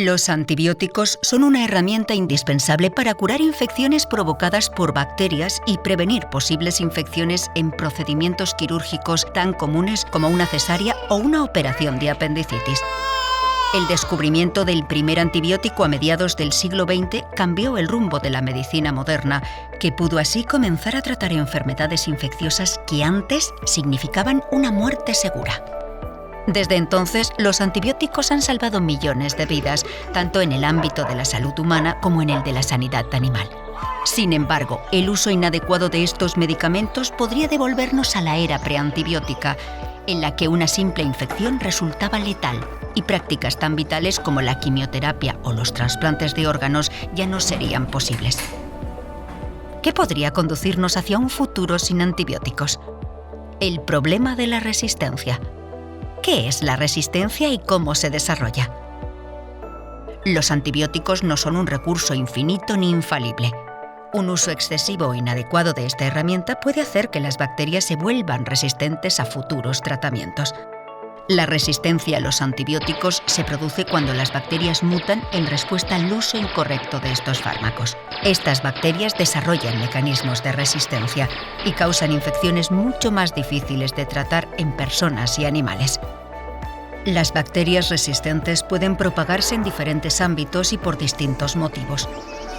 Los antibióticos son una herramienta indispensable para curar infecciones provocadas por bacterias y prevenir posibles infecciones en procedimientos quirúrgicos tan comunes como una cesárea o una operación de apendicitis. El descubrimiento del primer antibiótico a mediados del siglo XX cambió el rumbo de la medicina moderna, que pudo así comenzar a tratar enfermedades infecciosas que antes significaban una muerte segura. Desde entonces, los antibióticos han salvado millones de vidas, tanto en el ámbito de la salud humana como en el de la sanidad animal. Sin embargo, el uso inadecuado de estos medicamentos podría devolvernos a la era preantibiótica, en la que una simple infección resultaba letal y prácticas tan vitales como la quimioterapia o los trasplantes de órganos ya no serían posibles. ¿Qué podría conducirnos hacia un futuro sin antibióticos? El problema de la resistencia. ¿Qué es la resistencia y cómo se desarrolla? Los antibióticos no son un recurso infinito ni infalible. Un uso excesivo o inadecuado de esta herramienta puede hacer que las bacterias se vuelvan resistentes a futuros tratamientos. La resistencia a los antibióticos se produce cuando las bacterias mutan en respuesta al uso incorrecto de estos fármacos. Estas bacterias desarrollan mecanismos de resistencia y causan infecciones mucho más difíciles de tratar en personas y animales. Las bacterias resistentes pueden propagarse en diferentes ámbitos y por distintos motivos: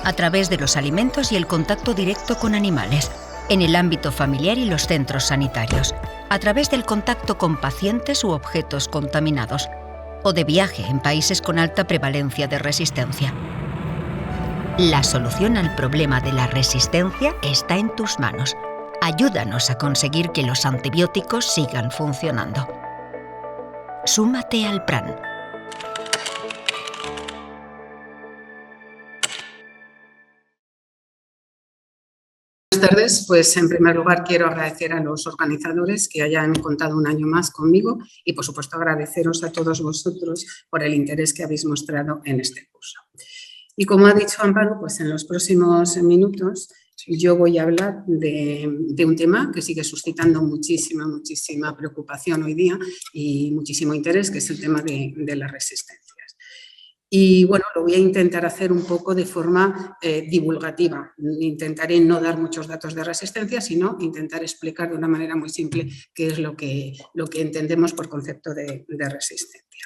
a través de los alimentos y el contacto directo con animales, en el ámbito familiar y los centros sanitarios, a través del contacto con pacientes u objetos contaminados, o de viaje en países con alta prevalencia de resistencia. La solución al problema de la resistencia está en tus manos. Ayúdanos a conseguir que los antibióticos sigan funcionando. Súmate al PRAN. Buenas tardes. Pues en primer lugar quiero agradecer a los organizadores que hayan contado un año más conmigo y por supuesto agradeceros a todos vosotros por el interés que habéis mostrado en este curso. Y como ha dicho Amparo, pues en los próximos minutos yo voy a hablar de un tema que sigue suscitando muchísima preocupación hoy día y muchísimo interés, que es el tema de las resistencias. Y bueno, lo voy a intentar hacer un poco de forma divulgativa. Intentaré no dar muchos datos de resistencia, sino intentar explicar de una manera muy simple qué es lo que entendemos por concepto de resistencia.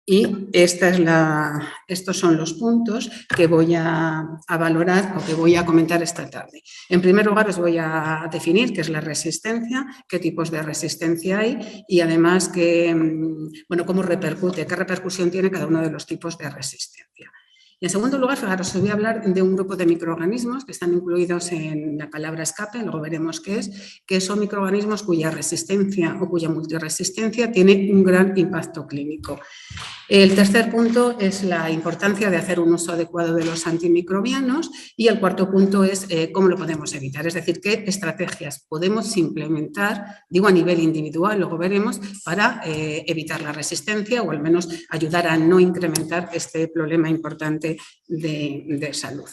Y estos son los puntos que voy a valorar o que voy a comentar esta tarde. En primer lugar, os voy a definir qué es la resistencia, qué tipos de resistencia hay y además cómo repercute, qué repercusión tiene cada uno de los tipos de resistencia. Y en segundo lugar, fijaros, os voy a hablar de un grupo de microorganismos que están incluidos en la palabra escape, luego veremos qué es, que son microorganismos cuya resistencia o cuya multiresistencia tiene un gran impacto clínico. El tercer punto es la importancia de hacer un uso adecuado de los antimicrobianos y el cuarto punto es cómo lo podemos evitar, es decir, qué estrategias podemos implementar, digo a nivel individual, luego veremos, para evitar la resistencia o al menos ayudar a no incrementar este problema importante de salud.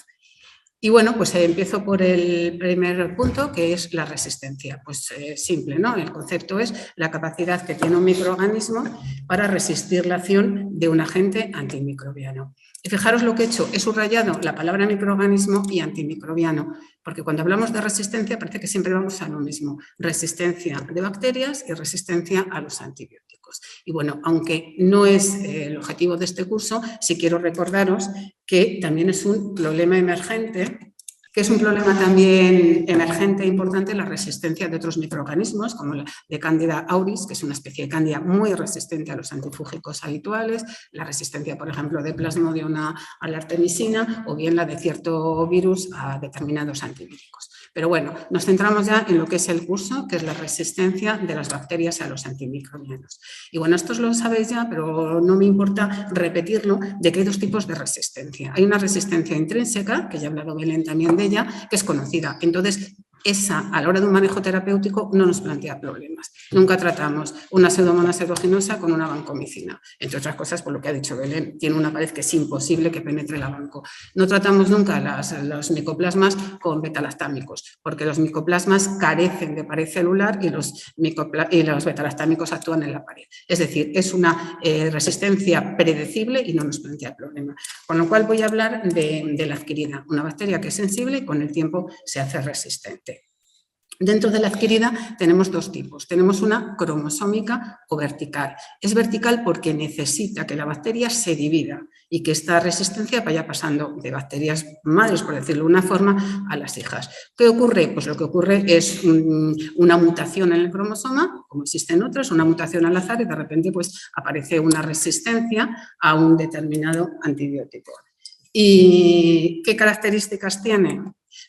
Y bueno, pues empiezo por el primer punto, que es la resistencia. Pues simple, ¿no? El concepto es la capacidad que tiene un microorganismo para resistir la acción de un agente antimicrobiano. Y fijaros lo que he hecho, he subrayado la palabra microorganismo y antimicrobiano, porque cuando hablamos de resistencia parece que siempre vamos a lo mismo, resistencia de bacterias y resistencia a los antibióticos. Y bueno, aunque no es el objetivo de este curso, sí quiero recordaros que también es un problema emergente, que es un problema también emergente e importante la resistencia de otros microorganismos, como la de Candida auris, que es una especie de cándida muy resistente a los antifúngicos habituales, la resistencia, por ejemplo, de Plasmodium a la artemisina o bien la de cierto virus a determinados antibióticos. Pero bueno, nos centramos ya en lo que es el curso, que es la resistencia de las bacterias a los antimicrobianos. Y bueno, esto lo sabéis ya, pero no me importa repetirlo, de que hay dos tipos de resistencia. Hay una resistencia intrínseca, que ya ha hablado Belén también de ella, que es conocida. Entonces, esa, a la hora de un manejo terapéutico, no nos plantea problemas. Nunca tratamos una pseudomonas aeruginosa con una vancomicina, entre otras cosas por lo que ha dicho Belén, tiene una pared que es imposible que penetre la vanco. No tratamos nunca los micoplasmas con betalactámicos, porque los micoplasmas carecen de pared celular y los betalactámicos actúan en la pared. Es decir, es una resistencia predecible y no nos plantea problema. Con lo cual voy a hablar de la adquirida, una bacteria que es sensible y con el tiempo se hace resistente. Dentro de la adquirida tenemos dos tipos. Tenemos una cromosómica o vertical. Es vertical porque necesita que la bacteria se divida y que esta resistencia vaya pasando de bacterias madres, por decirlo de una forma, a las hijas. ¿Qué ocurre? Pues lo que ocurre es una mutación en el cromosoma, como existen otras, una mutación al azar y de repente pues, aparece una resistencia a un determinado antibiótico. ¿Y qué características tiene?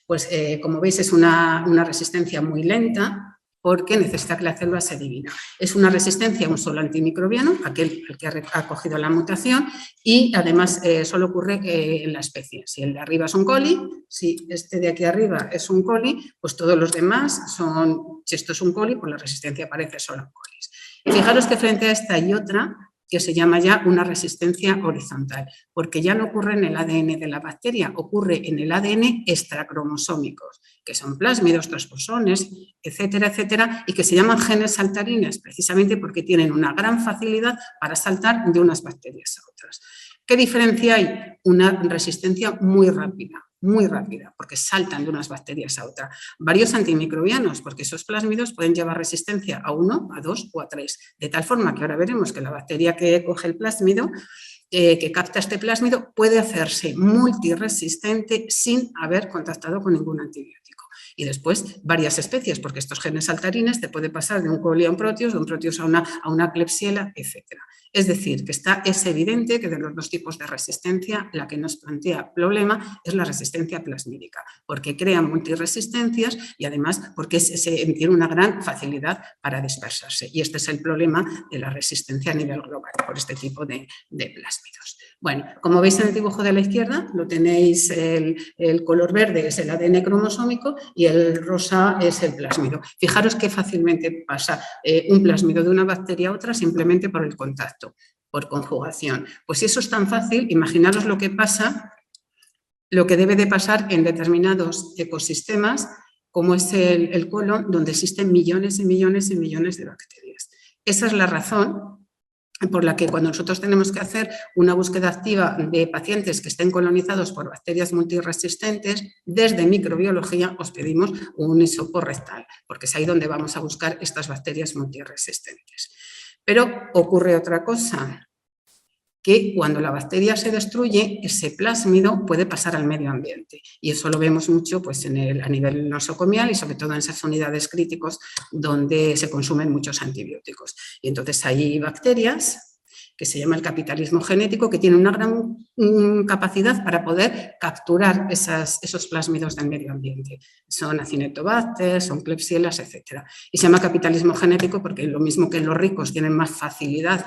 Pues como veis es una resistencia muy lenta porque necesita que la célula se divida. Es una resistencia a un solo antimicrobiano, aquel que ha cogido la mutación y además solo ocurre en la especie. Si el de arriba es un coli, si este de aquí arriba es un coli, pues todos los demás son, si esto es un coli, pues la resistencia aparece solo en colis. Y fijaros que frente a esta hay otra que se llama ya una resistencia horizontal, porque ya no ocurre en el ADN de la bacteria, ocurre en el ADN extracromosómicos, que son plásmidos, transposones, etcétera, etcétera, y que se llaman genes saltarines, precisamente porque tienen una gran facilidad para saltar de unas bacterias a otras. ¿Qué diferencia hay? Una resistencia muy rápida, porque saltan de unas bacterias a otra. Varios antimicrobianos, porque esos plásmidos pueden llevar resistencia a 1, a 2 o a 3, de tal forma que ahora veremos que la bacteria que coge el plásmido, que capta este plásmido, puede hacerse multiresistente sin haber contactado con ningún antibiótico. Y después varias especies, porque estos genes saltarines te puede pasar de un coli a un proteus, de un proteus a una Klebsiella, etc. Es decir, que es evidente que de los dos tipos de resistencia, la que nos plantea problema es la resistencia plasmídica, porque crea multiresistencias y además porque tiene una gran facilidad para dispersarse. Y este es el problema de la resistencia a nivel global por este tipo de plásmidos. Bueno, como veis en el dibujo de la izquierda, lo tenéis el color verde es el ADN cromosómico y el rosa es el plásmido. Fijaros que fácilmente pasa un plásmido de una bacteria a otra simplemente por el contacto, por conjugación. Pues si eso es tan fácil, imaginaros lo que pasa, lo que debe de pasar en determinados ecosistemas, como es el colon, donde existen millones y millones y millones de bacterias. Esa es la razón por la que cuando nosotros tenemos que hacer una búsqueda activa de pacientes que estén colonizados por bacterias multiresistentes, desde microbiología os pedimos un hisopo rectal, porque es ahí donde vamos a buscar estas bacterias multiresistentes. Pero ocurre otra cosa, que cuando la bacteria se destruye, ese plásmido puede pasar al medio ambiente. Y eso lo vemos mucho pues, a nivel nosocomial y sobre todo en esas unidades críticos donde se consumen muchos antibióticos. Y entonces hay bacterias que se llama el capitalismo genético, que tiene una gran capacidad para poder capturar esos plásmidos del medio ambiente. Son Acinetobacter, son Klebsiellas, etc. Y se llama capitalismo genético porque lo mismo que los ricos tienen más facilidad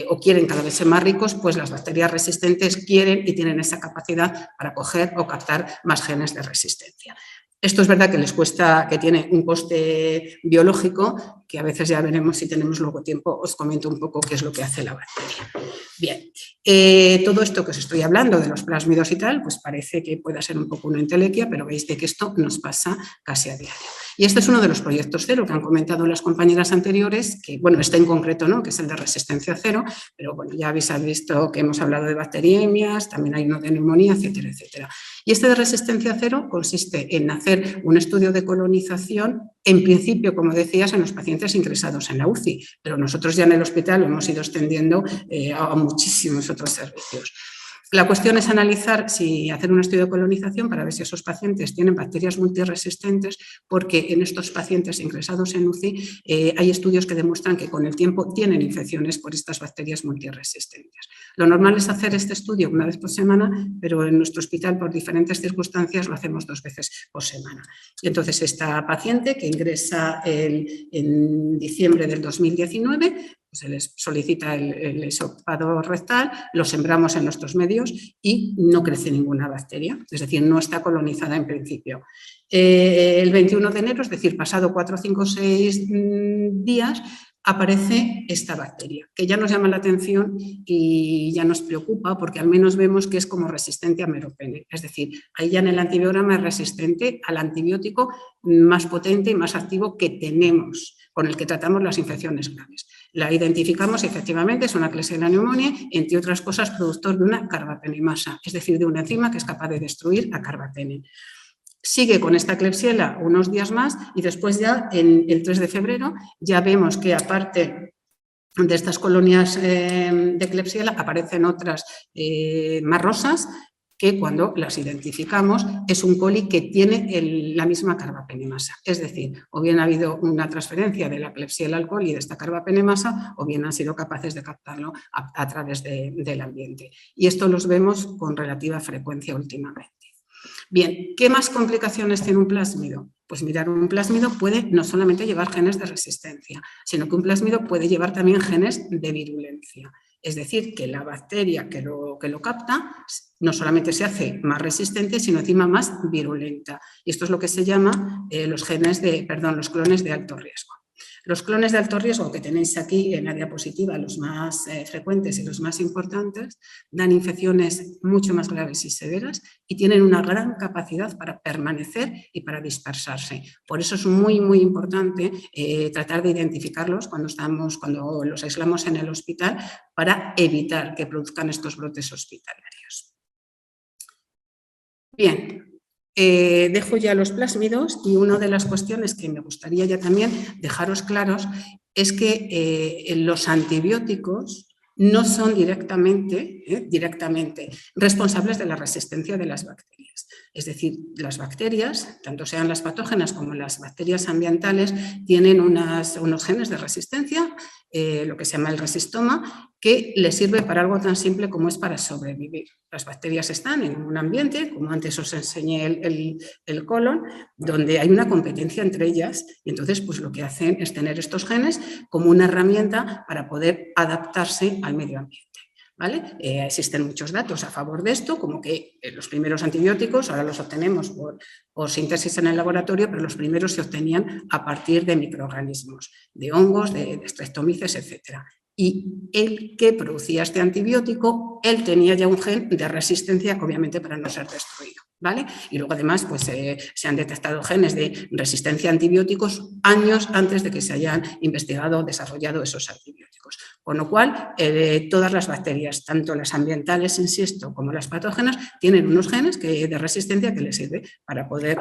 o quieren cada vez ser más ricos, pues las bacterias resistentes quieren y tienen esa capacidad para coger o captar más genes de resistencia. Esto es verdad que les cuesta, que tiene un coste biológico, que a veces ya veremos si tenemos luego tiempo, os comento un poco qué es lo que hace la bacteria. Bien, todo esto que os estoy hablando de los plásmidos y tal, pues parece que pueda ser un poco una entelequia, pero veis de que esto nos pasa casi a diario. Y este es uno de los proyectos cero que han comentado las compañeras anteriores, que bueno, este en concreto no, que es el de resistencia cero, pero bueno, ya habéis visto que hemos hablado de bacteriemias, también hay uno de neumonía, etcétera, etcétera. Y este de resistencia cero consiste en hacer un estudio de colonización, en principio, como decías, en los pacientes ingresados en la UCI, pero nosotros ya en el hospital lo hemos ido extendiendo a muchísimos otros servicios. La cuestión es analizar hacer un estudio de colonización para ver si esos pacientes tienen bacterias multiresistentes, porque en estos pacientes ingresados en UCI hay estudios que demuestran que con el tiempo tienen infecciones por estas bacterias multiresistentes. Lo normal es hacer este estudio una vez por semana, pero en nuestro hospital por diferentes circunstancias lo hacemos 2 veces por semana. Y entonces esta paciente que ingresa en diciembre del 2019 se les solicita el hisopado rectal, lo sembramos en nuestros medios y no crece ninguna bacteria, es decir, no está colonizada en principio. El 21 de enero, es decir, pasado 4, 5, 6 días, aparece esta bacteria, que ya nos llama la atención y ya nos preocupa porque al menos vemos que es como resistente a meropenem. Es decir, ahí ya en el antibiograma es resistente al antibiótico más potente y más activo que tenemos, con el que tratamos las infecciones graves. La identificamos efectivamente, es una Klebsiella pneumoniae, entre otras cosas productor de una carbapenemasa, es decir, de una enzima que es capaz de destruir a carbapenem. Sigue con esta Klebsiella unos días más y después ya, el 3 de febrero, ya vemos que aparte de estas colonias de Klebsiella aparecen otras más rosas que cuando las identificamos es un coli que tiene la misma carbapenemasa. Es decir, o bien ha habido una transferencia de la Klebsiella al coli de esta carbapenemasa o bien han sido capaces de captarlo a través del ambiente. Y esto los vemos con relativa frecuencia últimamente. Bien, ¿qué más complicaciones tiene un plásmido? Pues mirar, un plásmido puede no solamente llevar genes de resistencia, sino que un plásmido puede llevar también genes de virulencia. Es decir, que la bacteria que lo capta no solamente se hace más resistente, sino encima más virulenta. Y esto es lo que se llama los clones de alto riesgo. Los clones de alto riesgo que tenéis aquí en la diapositiva, los más frecuentes y los más importantes, dan infecciones mucho más graves y severas y tienen una gran capacidad para permanecer y para dispersarse. Por eso es muy, muy importante tratar de identificarlos cuando los aislamos en el hospital para evitar que produzcan estos brotes hospitalarios. Bien. Dejo ya los plásmidos y una de las cuestiones que me gustaría ya también dejaros claros es que los antibióticos no son directamente responsables de la resistencia de las bacterias. Es decir, las bacterias, tanto sean las patógenas como las bacterias ambientales, tienen unos genes de resistencia, lo que se llama el resistoma, que les sirve para algo tan simple como es para sobrevivir. Las bacterias están en un ambiente, como antes os enseñé el colon, donde hay una competencia entre ellas y entonces pues lo que hacen es tener estos genes como una herramienta para poder adaptarse al medio ambiente. ¿Vale? Existen muchos datos a favor de esto, como que los primeros antibióticos ahora los obtenemos por síntesis en el laboratorio, pero los primeros se obtenían a partir de microorganismos, de hongos, de streptomyces, etc. Y el que producía este antibiótico, él tenía ya un gen de resistencia, obviamente para no ser destruido. ¿Vale? Y luego además pues, se han detectado genes de resistencia a antibióticos años antes de que se hayan investigado o desarrollado esos antibióticos. Con lo cual, todas las bacterias, tanto las ambientales, insisto, como las patógenas, tienen unos genes de resistencia que les sirve para poder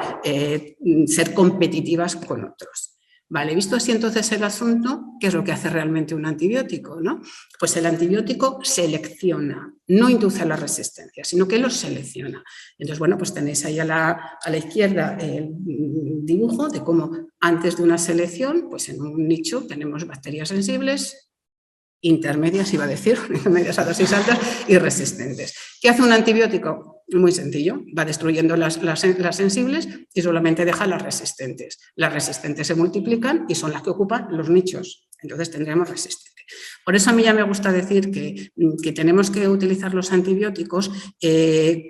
ser competitivas con otros. Vale, visto así entonces el asunto, ¿qué es lo que hace realmente un antibiótico, ¿no? Pues el antibiótico selecciona, no induce la resistencia, sino que los selecciona. Entonces, bueno, pues tenéis ahí a la izquierda el dibujo de cómo antes de una selección, pues en un nicho tenemos bacterias sensibles, intermedias, iba a decir, intermedias a dosis altas y resistentes. ¿Qué hace un antibiótico? Muy sencillo, va destruyendo las sensibles y solamente deja las resistentes. Las resistentes se multiplican y son las que ocupan los nichos, entonces tendremos resistente. Por eso a mí ya me gusta decir que tenemos que utilizar los antibióticos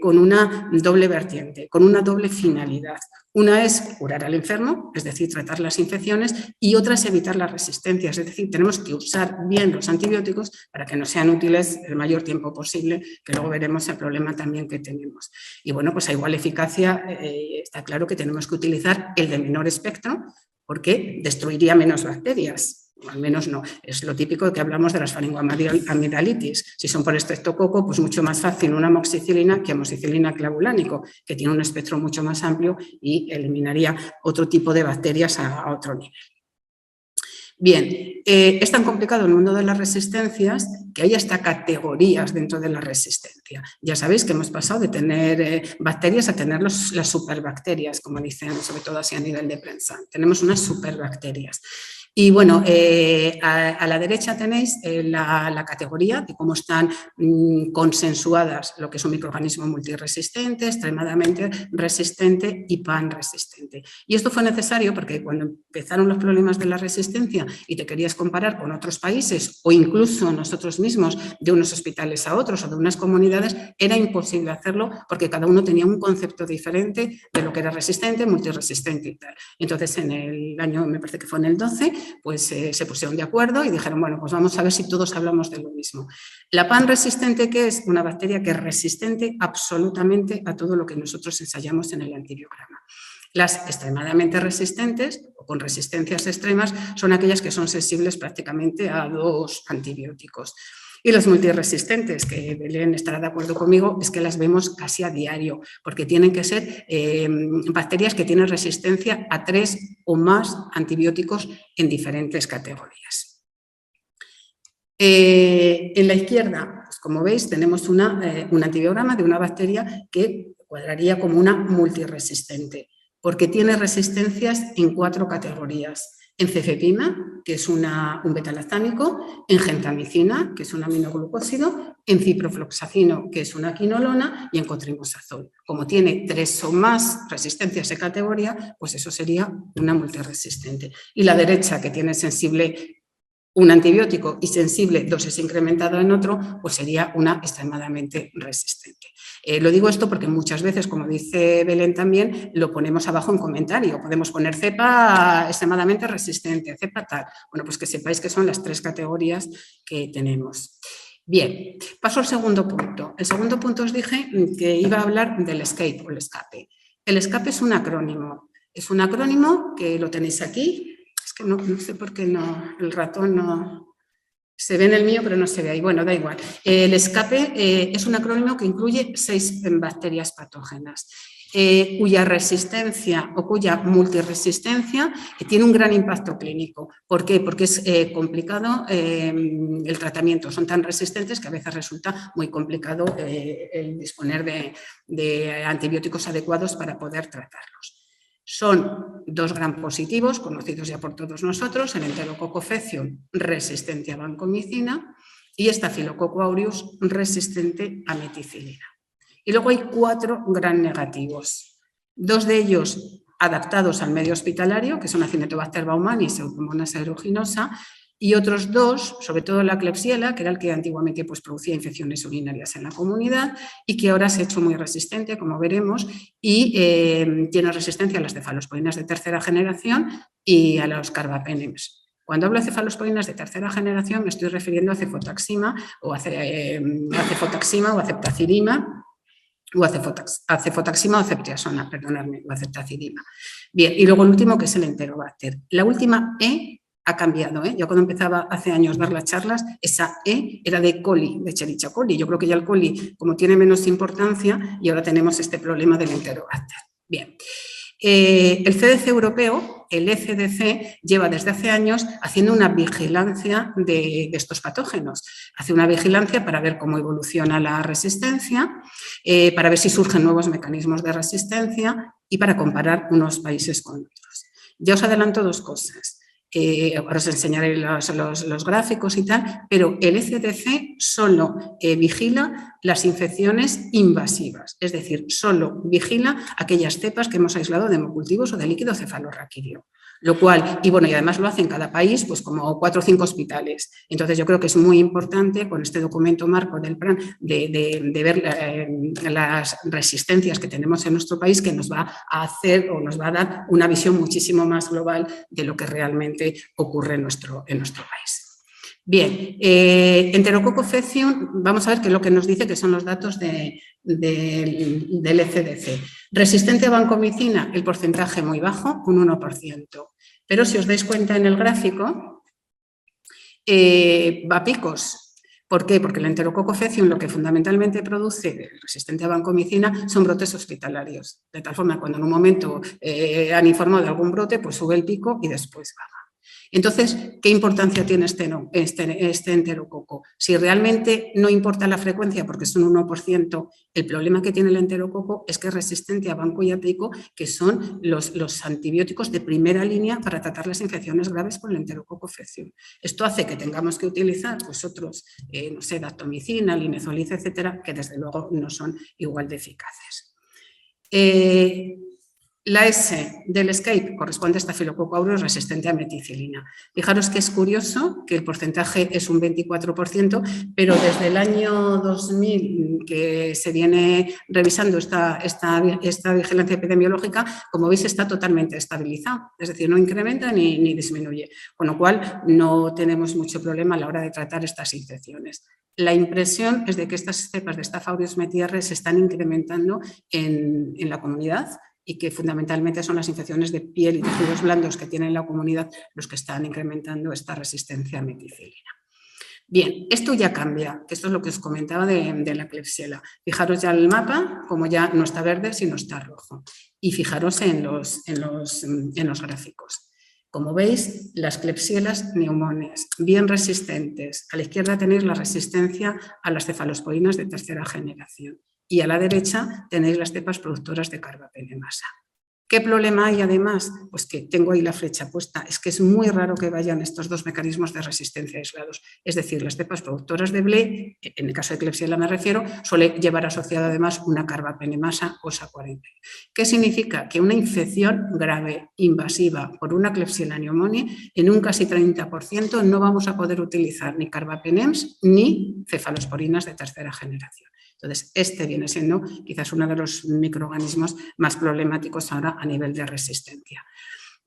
con una doble vertiente, con una doble finalidad. Una es curar al enfermo, es decir, tratar las infecciones, y otra es evitar las resistencias, es decir, tenemos que usar bien los antibióticos para que nos sean útiles el mayor tiempo posible, que luego veremos el problema también que tenemos. Y bueno, pues a igual eficacia está claro que tenemos que utilizar el de menor espectro porque destruiría menos bacterias. Al menos no, es lo típico que hablamos de las faringoamidalitis. Si son por estreptococo, pues mucho más fácil una amoxicilina que amoxicilina clavulánico, que tiene un espectro mucho más amplio y eliminaría otro tipo de bacterias a otro nivel. Bien, es tan complicado el mundo de las resistencias que hay hasta categorías dentro de la resistencia. Ya sabéis que hemos pasado de tener bacterias a tener las superbacterias, como dicen, sobre todo así a nivel de prensa. Tenemos unas superbacterias. Y bueno, a la derecha tenéis la categoría de cómo están consensuadas lo que es un microorganismo multiresistente, extremadamente resistente y panresistente. resistente. Y esto fue necesario porque cuando empezaron los problemas de la resistencia y te querías comparar con otros países o incluso nosotros mismos de unos hospitales a otros o de unas comunidades, era imposible hacerlo porque cada uno tenía un concepto diferente de lo que era resistente, multiresistente y tal. Entonces, en el año, me parece que fue en el 12, pues se pusieron de acuerdo y dijeron, bueno, pues vamos a ver si todos hablamos de lo mismo. La pan resistente, ¿qué es? Una bacteria que es resistente absolutamente a todo lo que nosotros ensayamos en el antibiograma. Las extremadamente resistentes o con resistencias extremas son aquellas que son sensibles prácticamente a 2 antibióticos. Y las multiresistentes, que Belén estará de acuerdo conmigo, es que las vemos casi a diario, porque tienen que ser bacterias que tienen resistencia a 3 o más antibióticos en diferentes categorías. En la izquierda, pues como veis, tenemos un antibiograma de una bacteria que cuadraría como una multiresistente, porque tiene resistencias en 4 categorías. En cefepima, que es un betalactámico, en gentamicina, que es un aminoglucósido, en ciprofloxacino, que es una quinolona, y en cotrimosazol. Como tiene 3 o más resistencias de categoría, pues eso sería una multiresistente. Y la derecha, que tiene sensible un antibiótico y sensible dosis incrementada en otro, pues sería una extremadamente resistente. Lo digo esto porque muchas veces, como dice Belén también, lo ponemos abajo en comentario. Podemos poner cepa extremadamente resistente, cepa tal. Bueno, pues que sepáis que son las 3 categorías que tenemos. Bien, paso al segundo punto. El segundo punto os dije que iba a hablar del escape o el escape. El escape es un acrónimo. Es un acrónimo que lo tenéis aquí. Es que no sé por qué no, el ratón no... Se ve en el mío, pero no se ve ahí. Bueno, da igual. El escape es un acrónimo que incluye 6 bacterias patógenas, cuya resistencia o cuya multiresistencia tiene un gran impacto clínico. ¿Por qué? Porque es complicado el tratamiento. Son tan resistentes que a veces resulta muy complicado el disponer de antibióticos adecuados para poder tratarlos. Son 2 gram positivos, conocidos ya por todos nosotros, el Enterococo faecium resistente a vancomicina y Staphylococcus aureus resistente a meticilina. Y luego hay 4 gram negativos, 2 de ellos adaptados al medio hospitalario, que son Acinetobacter baumannii y Pseudomonas aeruginosa, y otros 2, sobre todo la Klebsiella, que era el que antiguamente pues, producía infecciones urinarias en la comunidad y que ahora se ha hecho muy resistente, como veremos, y tiene resistencia a las cefalosporinas de tercera generación y a los carbapenems. Cuando hablo de cefalosporinas de tercera generación me estoy refiriendo a cefotaxima o a ceftazidima o a cefotaxima o ceftriaxona, perdonadme, o a ceftazidima. Bien, y luego el último que es el Enterobacter. La última E ha cambiado. Yo cuando empezaba hace años a dar las charlas, esa E era de coli, de Escherichia coli. Yo creo que ya el coli, como tiene menos importancia, y ahora tenemos este problema del Enterobacter. Bien. El CDC europeo, el ECDC, lleva desde hace años haciendo una vigilancia de estos patógenos. Hace una vigilancia para ver cómo evoluciona la resistencia, para ver si surgen nuevos mecanismos de resistencia y para comparar unos países con otros. Ya os adelanto 2 cosas. Ahora os enseñaré los gráficos y tal, pero el ECDC solo vigila las infecciones invasivas, es decir, solo vigila aquellas cepas que hemos aislado de hemocultivos o de líquido cefalorraquídeo. Lo cual, y bueno, y además lo hace en cada país, pues como 4 o 5 hospitales. Entonces yo creo que es muy importante con este documento marco del plan de ver las resistencias que tenemos en nuestro país, que nos va a hacer o nos va a dar una visión muchísimo más global de lo que realmente ocurre en nuestro país. Bien, Enterococo faecium, vamos a ver qué es lo que nos dice que son los datos del ECDC. Resistente a vancomicina, el porcentaje muy bajo, un 1%. Pero si os dais cuenta en el gráfico, va a picos. ¿Por qué? Porque el Enterococo faecium lo que fundamentalmente produce, resistente a vancomicina, son brotes hospitalarios. De tal forma, cuando en un momento han informado de algún brote, pues sube el pico y después baja. Entonces, ¿qué importancia tiene este enterococo? Si realmente no importa la frecuencia, porque es un 1%, el problema que tiene el enterococo es que es resistente a vanco y a pico, que son los antibióticos de primera línea para tratar las infecciones graves por el Enterococo faecium. Esto hace que tengamos que utilizar pues, otros, no sé, daptomicina, linezolid, etcétera, que desde luego no son igual de eficaces. La S del escape corresponde a Staphylococcus aureus resistente a meticilina. Fijaros que es curioso que el porcentaje es un 24%, pero desde el año 2000 que se viene revisando esta vigilancia epidemiológica, como veis, está totalmente estabilizado, es decir, no incrementa ni disminuye, con lo cual no tenemos mucho problema a la hora de tratar estas infecciones. La impresión es de que estas cepas de Staph aureus metiarre se están incrementando en la comunidad y que fundamentalmente son las infecciones de piel y tejidos blandos que tiene la comunidad los que están incrementando esta resistencia a meticilina. Bien, esto ya cambia, que esto es lo que os comentaba de la Klebsiella. Fijaros ya el mapa, como ya no está verde, sino está rojo. Y fijaros en los gráficos. Como veis, las Klebsiellas pneumonias, bien resistentes. A la izquierda tenéis la resistencia a las cefalosporinas de tercera generación. Y a la derecha tenéis las cepas productoras de carbapenemasa. ¿Qué problema hay además? Pues que tengo ahí la flecha puesta. Es que es muy raro que vayan estos dos mecanismos de resistencia aislados. Es decir, las cepas productoras de BLE, en el caso de Klebsiella me refiero, suele llevar asociada además una carbapenemasa OSA40. ¿Qué significa? Que una infección grave, invasiva por una Klebsiella pneumoniae, en un casi 30% no vamos a poder utilizar ni carbapenems ni cefalosporinas de tercera generación. Entonces, este viene siendo quizás uno de los microorganismos más problemáticos ahora a nivel de resistencia.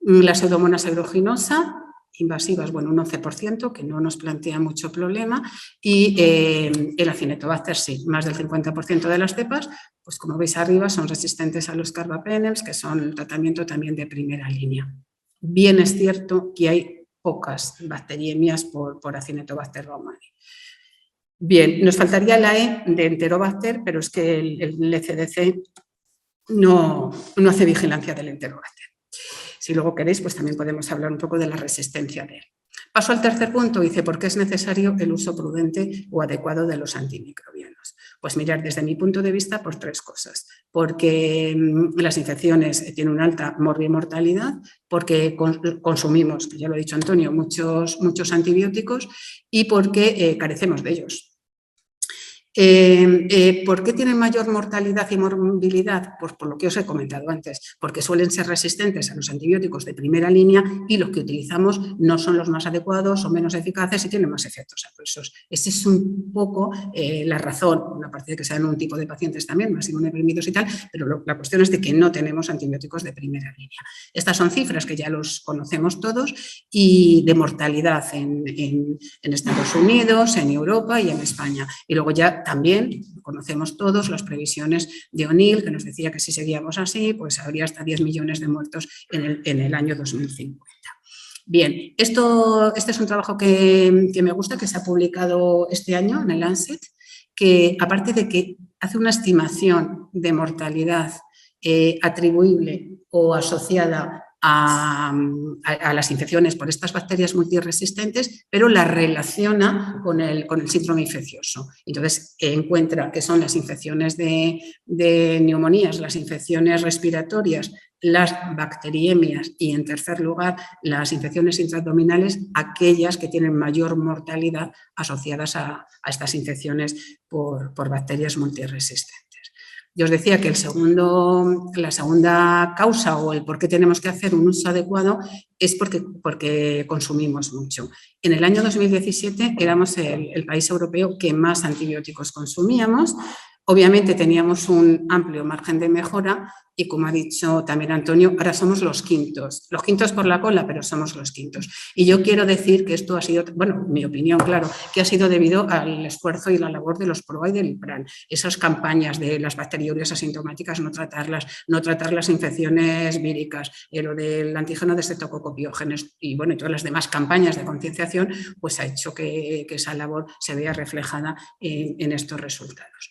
La Pseudomonas aeruginosa, invasivas, bueno, un 11%, que no nos plantea mucho problema, y el Acinetobacter sí, más del 50% de las cepas, pues como veis arriba, son resistentes a los carbapenems, que son el tratamiento también de primera línea. Bien es cierto que hay pocas bacteriemias por Acinetobacter baumannii. Bien, nos faltaría la E de Enterobacter, pero es que el ECDC no hace vigilancia del Enterobacter. Si luego queréis, pues también podemos hablar un poco de la resistencia de él. Paso al tercer punto, dice, ¿por qué es necesario el uso prudente o adecuado de los antimicrobianos? Pues mirar, desde mi punto de vista, por tres cosas. Porque las infecciones tienen una alta mortalidad, porque consumimos, ya lo ha dicho Antonio, muchos antibióticos y porque carecemos de ellos. ¿Por qué tienen mayor mortalidad y morbilidad? Pues por lo que os he comentado antes, porque suelen ser resistentes a los antibióticos de primera línea y los que utilizamos no son los más adecuados o menos eficaces y tienen más efectos adversos. Esa es un poco la razón, aparte de que sean un tipo de pacientes también más inmunodeprimidos y tal, pero la cuestión es de que no tenemos antibióticos de primera línea. Estas son cifras que ya los conocemos todos y de mortalidad en Estados Unidos, en Europa y en España. Y luego ya también conocemos todos las previsiones de O'Neill, que nos decía que si seguíamos así, pues habría hasta 10 millones de muertos en el año 2050. Bien, este es un trabajo que me gusta, que se ha publicado este año en el Lancet, que aparte de que hace una estimación de mortalidad atribuible o asociada a las infecciones por estas bacterias multiresistentes, pero la relaciona con el síndrome infeccioso. Entonces, encuentra que son las infecciones de neumonías, las infecciones respiratorias, las bacteriemias y, en tercer lugar, las infecciones intraabdominales, aquellas que tienen mayor mortalidad asociadas a estas infecciones por bacterias multiresistentes. Yo os decía que la segunda causa o el por qué tenemos que hacer un uso adecuado es porque consumimos mucho. En el año 2017 éramos el país europeo que más antibióticos consumíamos. Obviamente teníamos un amplio margen de mejora y, como ha dicho también Antonio, ahora somos los quintos por la cola, pero somos los quintos. Y yo quiero decir que esto ha sido, bueno, mi opinión, claro, que ha sido debido al esfuerzo y la labor de los PROA y del IPRAN. Esas campañas de las bacteriurias asintomáticas, no tratar las infecciones víricas, lo del antígeno de estreptococopiógenes y, bueno, y todas las demás campañas de concienciación, pues ha hecho que esa labor se vea reflejada en estos resultados.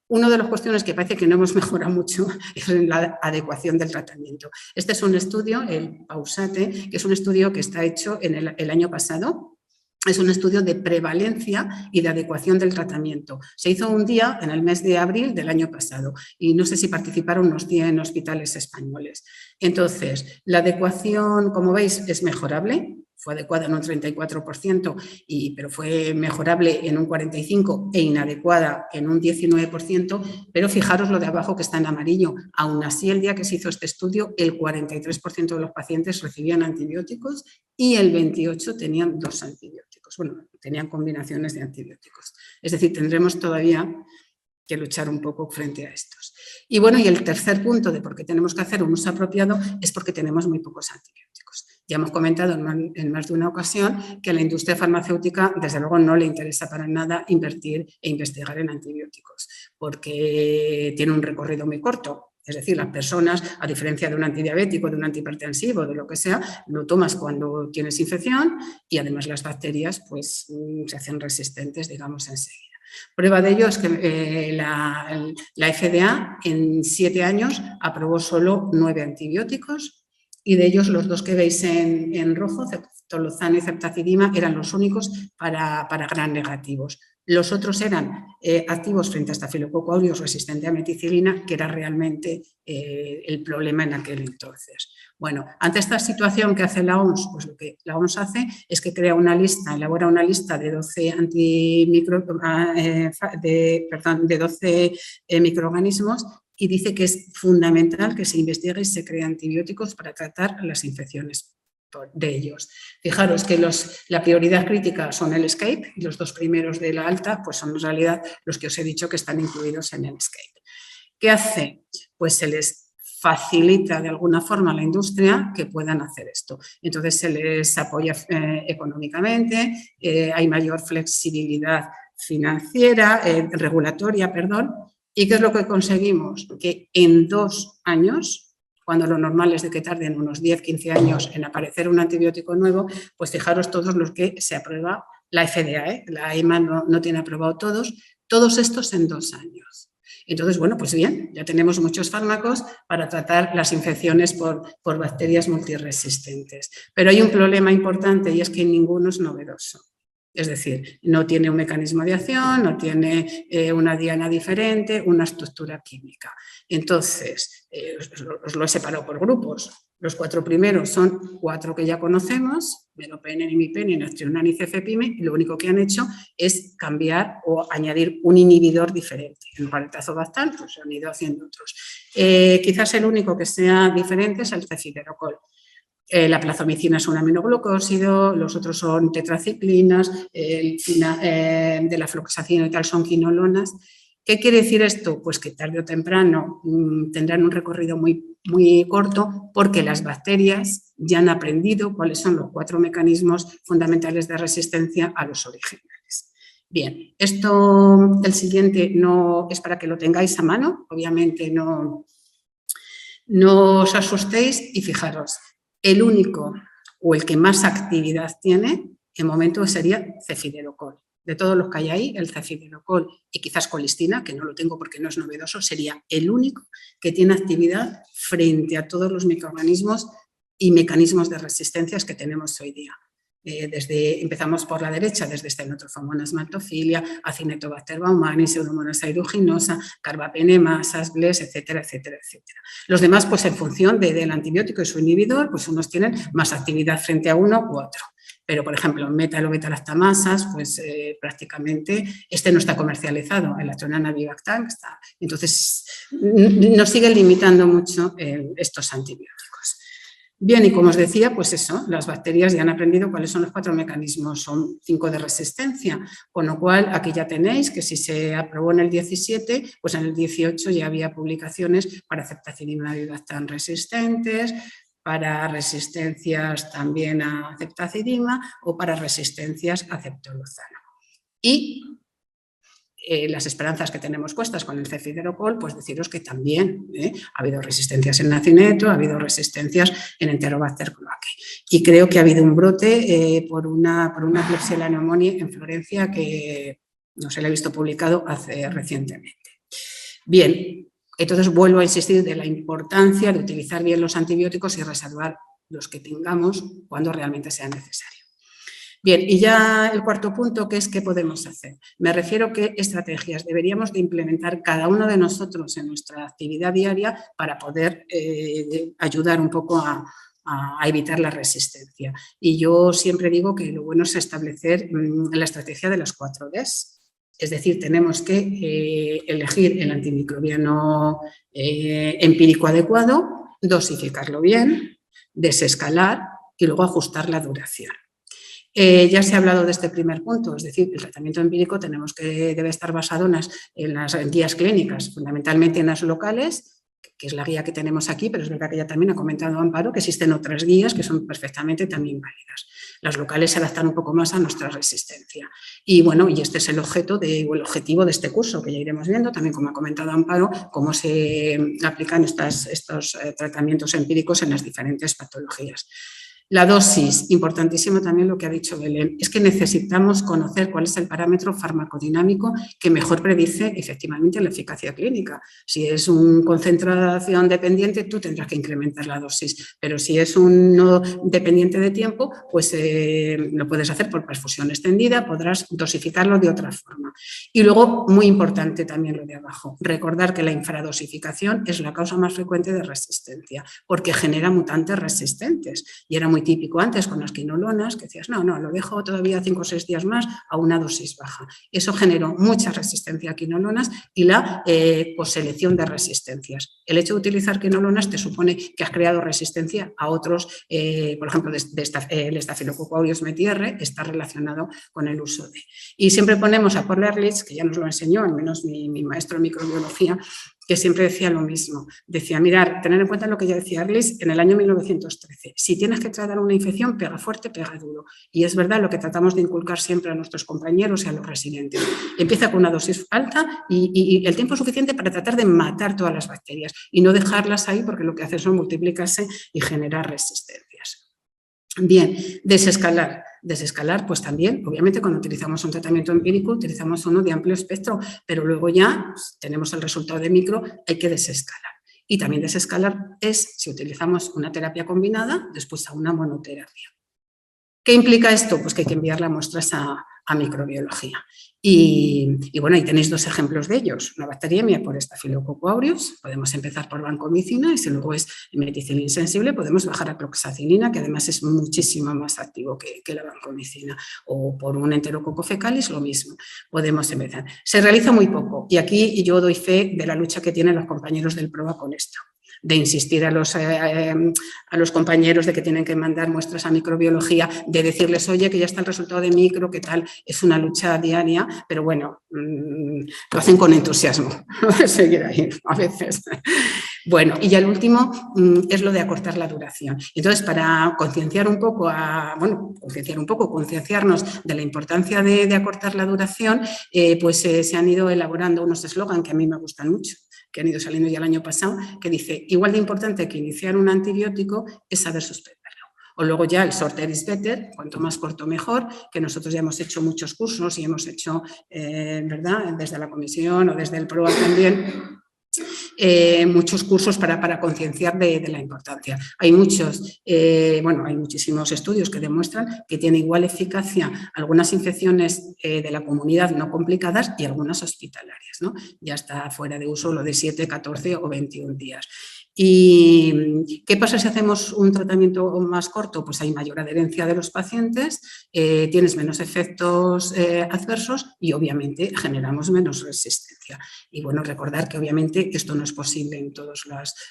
Una de las cuestiones que parece que no hemos mejorado mucho es la adecuación del tratamiento. Este es un estudio, el PAUSATE, que es un estudio que está hecho en el año pasado. Es un estudio de prevalencia y de adecuación del tratamiento. Se hizo un día en el mes de abril del año pasado y no sé si participaron unos 100 hospitales españoles. Entonces, la adecuación, como veis, es mejorable. fue adecuada en un 34%, pero fue mejorable en un 45% e inadecuada en un 19%, pero fijaros lo de abajo que está en amarillo. Aún así, el día que se hizo este estudio, el 43% de los pacientes recibían antibióticos y el 28% tenían 2 antibióticos. Bueno, tenían combinaciones de antibióticos. Es decir, tendremos todavía que luchar un poco frente a estos. Y bueno, y el tercer punto de por qué tenemos que hacer un uso apropiado es porque tenemos muy pocos antibióticos. Ya hemos comentado en más de una ocasión que a la industria farmacéutica, desde luego, no le interesa para nada invertir e investigar en antibióticos, porque tiene un recorrido muy corto. Es decir, las personas, a diferencia de un antidiabético, de un antihipertensivo, de lo que sea, lo tomas cuando tienes infección y además las bacterias pues, se hacen resistentes, digamos, enseguida. Prueba de ello es que la FDA en 7 años aprobó solo 9 antibióticos y de ellos los 2 que veis en rojo, ceftolozano y ceftazidima, eran los únicos para gram negativos. Los otros eran activos frente a Staphylococcus aureus resistente a meticilina, que era realmente el problema en aquel entonces. Bueno, ante esta situación que hace la OMS, pues lo que la OMS hace es que crea una lista, elabora una lista de 12 microorganismos y dice que es fundamental que se investigue y se creen antibióticos para tratar las infecciones de ellos. Fijaros que la prioridad crítica son el ESCAPE y los 2 primeros de la alta pues son en realidad los que os he dicho que están incluidos en el ESCAPE. ¿Qué hace? Pues se les facilita de alguna forma a la industria que puedan hacer esto. Entonces se les apoya económicamente, hay mayor flexibilidad financiera, regulatoria, perdón. ¿Y qué es lo que conseguimos? Que en 2 años, cuando lo normal es de que tarden unos 10-15 años en aparecer un antibiótico nuevo, pues fijaros todos los que se aprueba la FDA, la EMA no tiene aprobado todos estos en 2 años. Entonces, bueno, pues bien, ya tenemos muchos fármacos para tratar las infecciones por bacterias multiresistentes. Pero hay un problema importante y es que ninguno es novedoso. Es decir, no tiene un mecanismo de acción, no tiene una diana diferente, una estructura química. Entonces, os lo he separado por grupos. Los 4 primeros son 4 que ya conocemos, meropenem, imipenem, aztreonam y cefepime, y lo único que han hecho es cambiar o añadir un inhibidor diferente. En lugar del tazobactam, pues han ido haciendo otros. Quizás el único que sea diferente es el cefiderocol. La plazomicina es un aminoglucósido, los otros son tetraciclinas, de la floxacina y tal son quinolonas. ¿Qué quiere decir esto? Pues que tarde o temprano tendrán un recorrido muy, muy corto porque las bacterias ya han aprendido cuáles son los 4 mecanismos fundamentales de resistencia a los originales. Bien, esto, el siguiente no es para que lo tengáis a mano, obviamente no os asustéis y fijaros. El único o el que más actividad tiene, en momento sería cefiderocol. De todos los que hay ahí, el cefiderocol y quizás colistina, que no lo tengo porque no es novedoso, sería el único que tiene actividad frente a todos los microorganismos y mecanismos de resistencias que tenemos hoy día. Empezamos por la derecha, desde Stenotrophomonas maltophilia, Acinetobacter baumannii, Pseudomonas aeruginosa, Carbapenemasas, Bless, etcétera, etcétera, etcétera. Los demás, pues en función del antibiótico y su inhibidor, pues unos tienen más actividad frente a uno u otro. Pero, por ejemplo, metal o beta-lactamasas, pues prácticamente no está comercializado, el Aztreonam avibactam está. Entonces, nos siguen limitando mucho estos antibióticos. Bien, y como os decía, pues eso, las bacterias ya han aprendido cuáles son los 4 mecanismos, son 5 de resistencia, con lo cual aquí ya tenéis que si se aprobó en el 17, pues en el 18 ya había publicaciones para ceftazidima avibactam resistentes, para resistencias también a ceftazidima o para resistencias a ceftolozano. Y las esperanzas que tenemos puestas con el cefiderocol, pues deciros que también ha habido resistencias en nacineto, ha habido resistencias en Enterobacter cloacae. Y creo que ha habido un brote por una Klebsiella pneumoniae en Florencia que no se le ha visto publicado recientemente. Bien, entonces vuelvo a insistir de la importancia de utilizar bien los antibióticos y reservar los que tengamos cuando realmente sea necesario. Bien, y ya el cuarto punto, que es ¿qué podemos hacer? Me refiero a qué estrategias deberíamos de implementar cada uno de nosotros en nuestra actividad diaria para poder ayudar un poco a evitar la resistencia. Y yo siempre digo que lo bueno es establecer la estrategia de las 4 Ds. Es decir, tenemos que elegir el antimicrobiano empírico adecuado, dosificarlo bien, desescalar y luego ajustar la duración. Ya se ha hablado de este primer punto, es decir, el tratamiento empírico debe estar basado en las guías clínicas, fundamentalmente en las locales, que es la guía que tenemos aquí, pero es verdad que ya también ha comentado Amparo que existen otras guías que son perfectamente también válidas. Las locales se adaptan un poco más a nuestra resistencia. Y bueno, y este es el objetivo de este curso, que ya iremos viendo, también como ha comentado Amparo, cómo se aplican estos tratamientos empíricos en las diferentes patologías. La dosis, importantísimo también lo que ha dicho Belén, es que necesitamos conocer cuál es el parámetro farmacodinámico que mejor predice efectivamente la eficacia clínica. Si es una concentración dependiente, tú tendrás que incrementar la dosis, pero si es un no dependiente de tiempo, pues lo puedes hacer por perfusión extendida, podrás dosificarlo de otra forma. Y luego, muy importante también lo de abajo, recordar que la infradosificación es la causa más frecuente de resistencia, porque genera mutantes resistentes. Y era muy típico antes con las quinolonas, que decías, no, lo dejo todavía 5 o 6 días más a una dosis baja. Eso generó mucha resistencia a quinolonas y la posselección de resistencias. El hecho de utilizar quinolonas te supone que has creado resistencia a otros, por ejemplo, el Staphylococcus aureus METR está relacionado con el uso de. Y siempre ponemos a Paul Ehrlich, que ya nos lo enseñó, al menos mi maestro en microbiología, que siempre decía lo mismo. Decía, mirar, tener en cuenta lo que ya decía Ehrlich en el año 1913. Si tienes que tratar una infección, pega fuerte, pega duro. Y es verdad lo que tratamos de inculcar siempre a nuestros compañeros y a los residentes. Empieza con una dosis alta y el tiempo suficiente para tratar de matar todas las bacterias y no dejarlas ahí porque lo que hace son multiplicarse y generar resistencias. Bien, desescalar. Desescalar, pues también, obviamente, cuando utilizamos un tratamiento empírico, utilizamos uno de amplio espectro, pero luego ya tenemos el resultado de micro, hay que desescalar. Y también desescalar es si utilizamos una terapia combinada después a una monoterapia. ¿Qué implica esto? Pues que hay que enviar las muestras a microbiología. Y bueno, ahí tenéis 2 ejemplos de ellos. Una bacteriemia por Staphylococcus aureus, podemos empezar por vancomicina y si luego es meticilina insensible podemos bajar a cloxacilina, que además es muchísimo más activo que la vancomicina. O por un enterococo fecalis, lo mismo. Podemos empezar. Se realiza muy poco y aquí yo doy fe de la lucha que tienen los compañeros del PROA con esto, de insistir a los compañeros de que tienen que mandar muestras a microbiología, de decirles, oye, que ya está el resultado de micro, ¿qué tal? Es una lucha diaria, pero bueno, lo hacen con entusiasmo, seguir ahí a veces. Bueno, y ya el último es lo de acortar la duración. Entonces, para concienciarnos de la importancia de acortar la duración, pues se han ido elaborando unos eslogans que a mí me gustan mucho, que han ido saliendo ya el año pasado, que dice, igual de importante que iniciar un antibiótico es saber suspenderlo. O luego ya el shorter is better, cuanto más corto mejor, que nosotros ya hemos hecho muchos cursos y hemos hecho, ¿verdad?, desde la comisión o desde el PROA también, muchos cursos para concienciar de la importancia. Hay muchísimos estudios que demuestran que tiene igual eficacia algunas infecciones de la comunidad no complicadas y algunas hospitalarias, ¿no? Ya está fuera de uso lo de 7, 14 o 21 días. ¿Y qué pasa si hacemos un tratamiento más corto? Pues hay mayor adherencia de los pacientes, tienes menos efectos adversos y obviamente generamos menos resistencia. Y bueno, recordar que obviamente esto no es posible en todos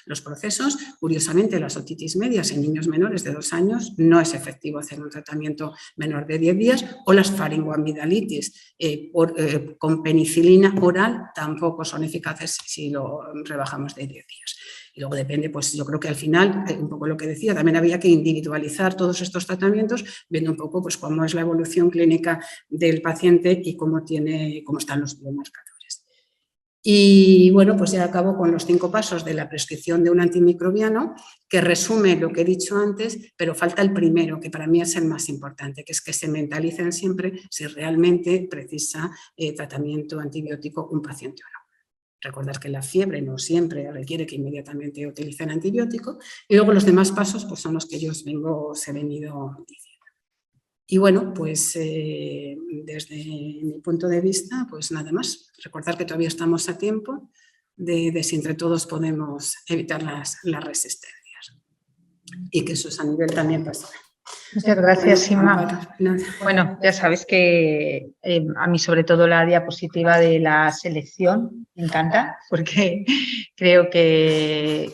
los procesos. Curiosamente, las otitis medias en niños menores de 2 años no es efectivo hacer un tratamiento menor de 10 días o las faringoamidalitis con penicilina oral tampoco son eficaces si lo rebajamos de 10 días. Y luego depende, pues yo creo que al final, un poco lo que decía, también había que individualizar todos estos tratamientos, viendo un poco pues cómo es la evolución clínica del paciente y cómo están los biomarcadores. Y bueno, pues ya acabo con los 5 pasos de la prescripción de un antimicrobiano, que resume lo que he dicho antes, pero falta el primero, que para mí es el más importante, que es que se mentalicen siempre si realmente precisa tratamiento antibiótico un paciente o no. Recordar que la fiebre no siempre requiere que inmediatamente utilicen antibiótico y luego los demás pasos pues son los que yo os he venido diciendo. Y bueno, pues desde mi punto de vista, pues nada más. Recordar que todavía estamos a tiempo de si entre todos podemos evitar las resistencias. y que eso es a nivel también pastoral. Muchas gracias, Inma. Bueno, ya sabes que a mí sobre todo la diapositiva de la selección me encanta porque creo que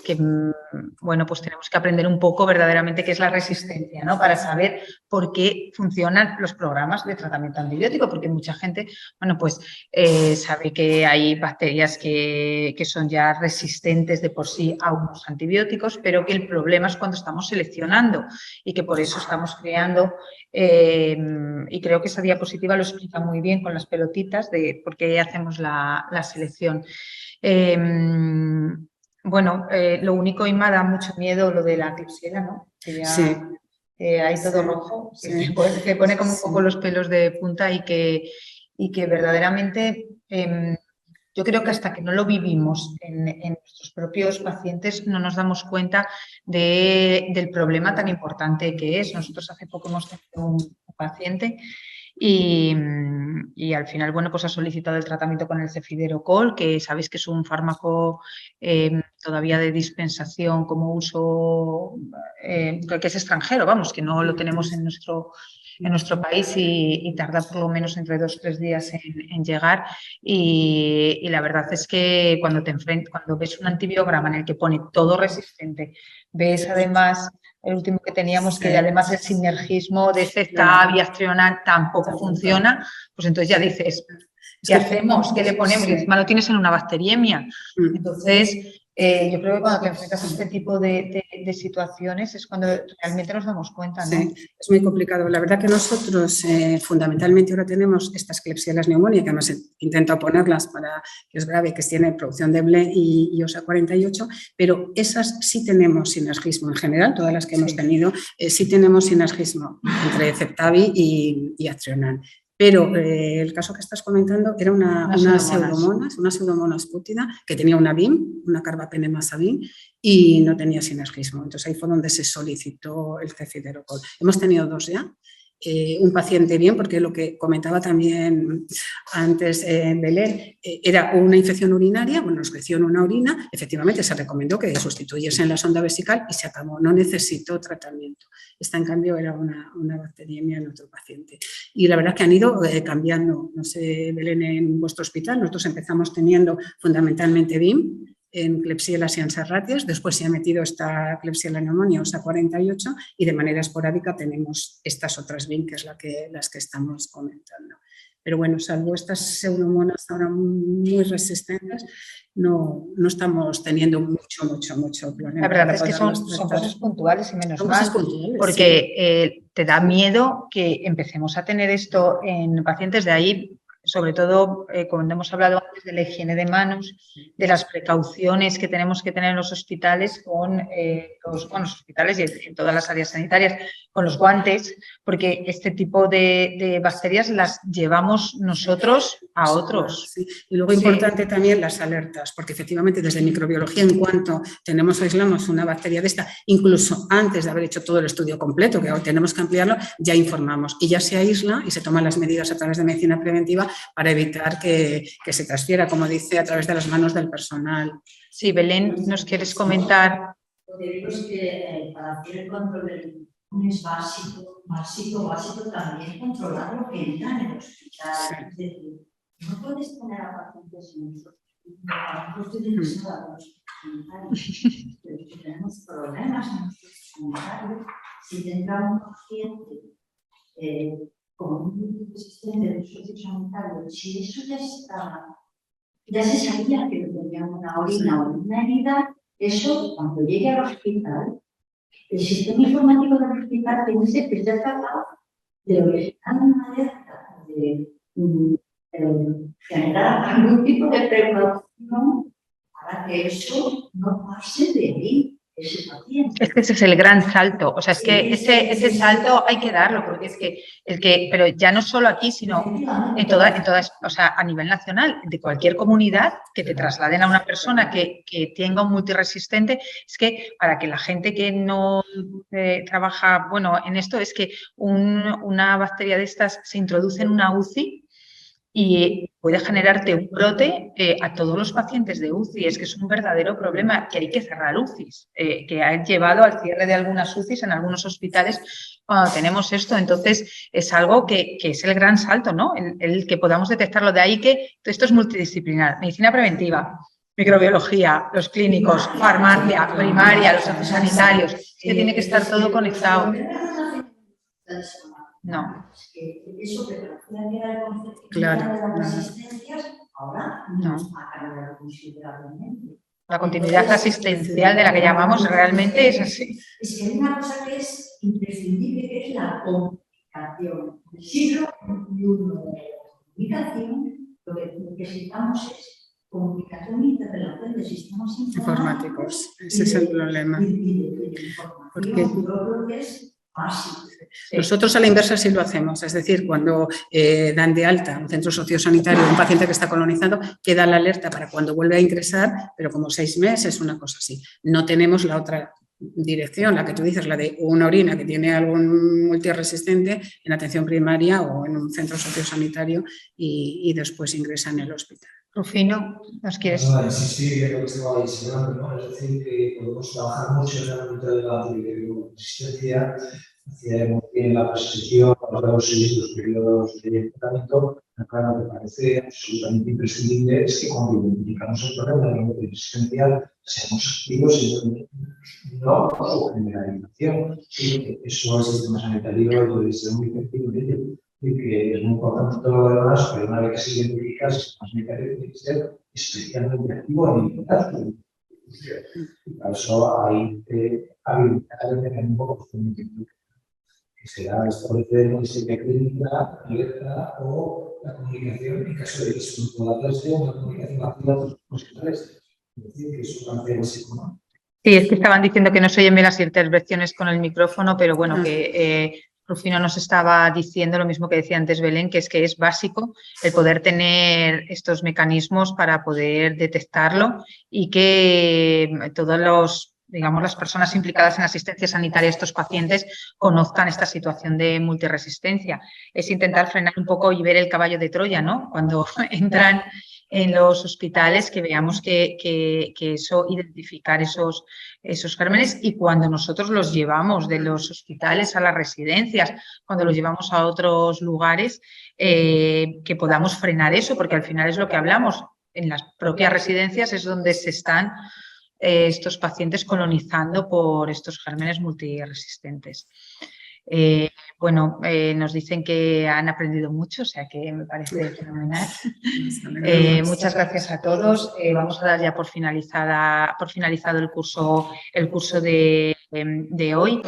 bueno, pues tenemos que aprender un poco verdaderamente qué es la resistencia, ¿no? Para saber por qué funcionan los programas de tratamiento antibiótico, porque mucha gente, bueno, pues sabe que hay bacterias que son ya resistentes de por sí a unos antibióticos, pero que el problema es cuando estamos seleccionando y que por eso estamos creando, y creo que esa diapositiva lo explica muy bien con las pelotitas de por qué hacemos la selección. Bueno, lo único, Inma, da mucho miedo lo de la Klebsiella, ¿no? Que ya sí. Hay todo rojo, sí. Que pone como un poco los pelos de punta y que verdaderamente yo creo que hasta que no lo vivimos en nuestros propios pacientes no nos damos cuenta del problema tan importante que es. Nosotros hace poco hemos tenido un paciente y al final, bueno, pues ha solicitado el tratamiento con el cefiderocol, que sabéis que es un fármaco todavía de dispensación como uso, que es extranjero, vamos, que no lo tenemos en nuestro país y tarda por lo menos entre 2 o 3 días en llegar y la verdad es que cuando ves un antibiograma en el que pone todo resistente, ves además el último que teníamos que además el sinergismo de CK, biactriona tampoco funciona, pues entonces ya dices, ¿qué hacemos? ¿Qué le ponemos? Y encima lo tienes en una bacteriemia. Entonces, yo creo que cuando te enfrentas a este tipo de situaciones es cuando realmente nos damos cuenta, ¿no? Sí, es muy complicado. La verdad que nosotros fundamentalmente ahora tenemos estas Klebsiella pneumoniae, que además intento ponerlas para que es grave, que tiene producción de BLE y OSA 48, pero esas sí tenemos sinergismo en general, todas las que hemos tenido, sí tenemos sinergismo entre Ceptavi y Actreonal. Pero el caso que estás comentando era una pseudomonas pútida que tenía una BIM, una carbapenemasa BIM, y no tenía sinergismo. Entonces ahí fue donde se solicitó el cefiderocol. Hemos tenido 2 ya. Un paciente bien, porque lo que comentaba también antes Belén, era una infección urinaria, bueno, nos creció en una orina, efectivamente se recomendó que sustituyese en la sonda vesical y se acabó, no necesitó tratamiento. Esta, en cambio, era una bacteriemia en otro paciente. Y la verdad es que han ido cambiando, no sé, Belén, en vuestro hospital, nosotros empezamos teniendo fundamentalmente BIM, en Klebsiella siansarratias, después se ha metido esta Klebsiella pneumoniae OSA 48 y de manera esporádica tenemos estas otras BIM, que es las que estamos comentando. Pero bueno, salvo estas pseudomonas ahora muy resistentes, no estamos teniendo mucho problema. La verdad es que son cosas puntuales y menos mal, porque te da miedo que empecemos a tener esto en pacientes de ahí. Sobre todo, como hemos hablado antes, de la higiene de manos, de las precauciones que tenemos que tener en los hospitales con los hospitales y en todas las áreas sanitarias, con los guantes, porque este tipo de bacterias las llevamos nosotros a otros. Sí. Y luego importante también las alertas, porque efectivamente desde microbiología, en cuanto aislamos una bacteria de esta, incluso antes de haber hecho todo el estudio completo, que ahora tenemos que ampliarlo, ya informamos y ya se aísla y se toman las medidas a través de medicina preventiva para evitar que se transfiera, como dice, a través de las manos del personal. Sí, Belén, ¿nos quieres comentar? Lo que digo es que para hacer el control del es básico también controlar lo que entra en el hospital. Sí. Es decir, no puedes poner a pacientes en los hospitales, pero si tenemos problemas en nuestros sanitarios, si tendrá un paciente con un resistente de socio sanitario, si eso ya se sabía que tenía una orina o una herida, eso cuando llegue al hospital, el sistema informático del hospital tiene que estar capaz de originar una alerta, de generar algún tipo de precaución para que eso no pase de ahí. Es que ese es el gran salto, o sea, es que ese salto hay que darlo, porque es que pero ya no solo aquí, sino en todas, o sea, a nivel nacional, de cualquier comunidad que te trasladen a una persona que tenga un multiresistente, es que para que la gente que no trabaja, bueno, en esto, es que una bacteria de estas se introduce en una UCI y puede generarte un brote a todos los pacientes de UCI. Es que es un verdadero problema, que hay que cerrar UCIs, que ha llevado al cierre de algunas UCIs en algunos hospitales cuando tenemos esto. Entonces, es algo que es el gran salto, ¿no? El que podamos detectarlo. De ahí que esto es multidisciplinar. Medicina preventiva, microbiología, los clínicos, farmacia, primaria, los sanitarios. Que tiene que estar todo conectado. No. Eso que parecía el concepto Claro, de las asistencias, ahora nos ha cambiado considerablemente. La continuidad asistencial de la que llamamos realmente es así. Es que hay una cosa que es imprescindible, que es la comunicación. En el siglo XXI de comunicación, lo que necesitamos es comunicación e interrelación de sistemas informáticos. Ese es el problema. Porque yo creo que es básico. Nosotros a la inversa sí lo hacemos, es decir, cuando dan de alta a un centro sociosanitario un paciente que está colonizado, queda la alerta para cuando vuelve a ingresar, pero como 6 meses, una cosa así. No tenemos la otra dirección, la que tú dices, la de una orina que tiene algún multiresistente en atención primaria o en un centro sociosanitario y después ingresa en el hospital. Rufino, ¿nos quieres? Insistir en lo que estaba diciendo, ¿no? Es decir, que podemos trabajar mucho en el ámbito de la resistencia, hacíamos bien la prescripción, los periodos de tratamiento, claro, me parece absolutamente imprescindible es que cuando identificamos el problema de la multiresistencia seamos activos y no su generalización. Eso es el sistema sanitario debe ser muy efectivo de ello. Y que es muy importante todo lo demás, pero una vez que se identifica, el sistema sanitario tiene que ser especialmente activo en identificarlo. Y para eso hay que habilitar el mecanismo que será establecer una historia clínica, alerta o la comunicación en caso de que se pueda darse una comunicación activa de los hospitales. Es decir, que eso parece básico, ¿no? Sí, es que estaban diciendo que no se oyen bien las intervenciones con el micrófono, pero bueno, que Rufino nos estaba diciendo lo mismo que decía antes Belén, que es básico el poder tener estos mecanismos para poder detectarlo y que todos los, digamos, las personas implicadas en asistencia sanitaria a estos pacientes conozcan esta situación de multiresistencia. Es intentar frenar un poco y ver el caballo de Troya, ¿no? Cuando entran en los hospitales, que veamos que eso, identificar esos gérmenes, y cuando nosotros los llevamos de los hospitales a las residencias, cuando los llevamos a otros lugares, que podamos frenar eso, porque al final es lo que hablamos, en las propias residencias es donde se están estos pacientes colonizando por estos gérmenes multiresistentes. Bueno, nos dicen que han aprendido mucho, o sea que me parece fenomenal. Muchas gracias a todos. Vamos a dar ya por finalizado el curso de hoy.